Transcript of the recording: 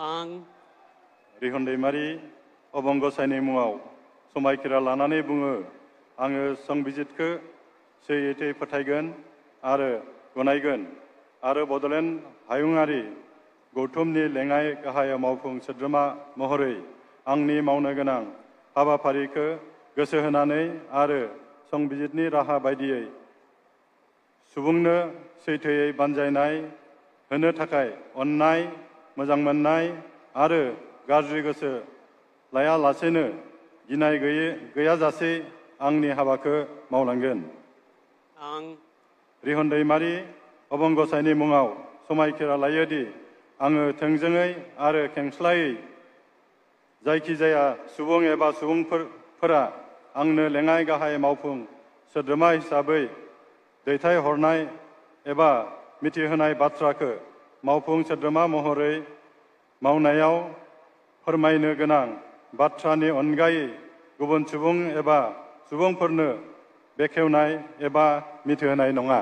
आं रिहन दैमारि अबंगसायनि मुङाव समायखिरा लानानै बुङो आङो संबिजितखौ सैथोयै फोथायगोन आरो गनायगोन आरो बड'लेण्ड हायुङारि गौथुमनि लेङाइ गाहाय मावफुं सोद्रोमा महरै आंनि मावनो गोनां हाबाफारिखौ गोसो होनानै आरो संबिजितनि राहा बायदियै सुबुंनो सैथोयै बानजायनाय होनो थाखाय अननाय मोजां मोननाय आरो गाज्रि गोसो लायालासेनो गिनाय गैयाजासे आंनि हाबाखौ मावलांगोन। आं रिहन दैमारि अबंगसायनि मुङाव समायखिरा लायोदि आङो थोंजोङै आरो खेंस्लायै जायखिजाया सुबुं एबा सुबुंफोरा आंनो लेङाइ गाहाय मावफुं सोद्रोमा हिसाबै दैथायहरनाय एबा मिथिहोनाय बाथ्राखौ मावफुं सोद्रोमा महरै मावनायाव फोरमायनो गोनां बाथ्रानि अनगायै गुबुन सुबुं एबा सुबुंफोरनो बेखेवनाय एबा मिथिहोनाय नङा।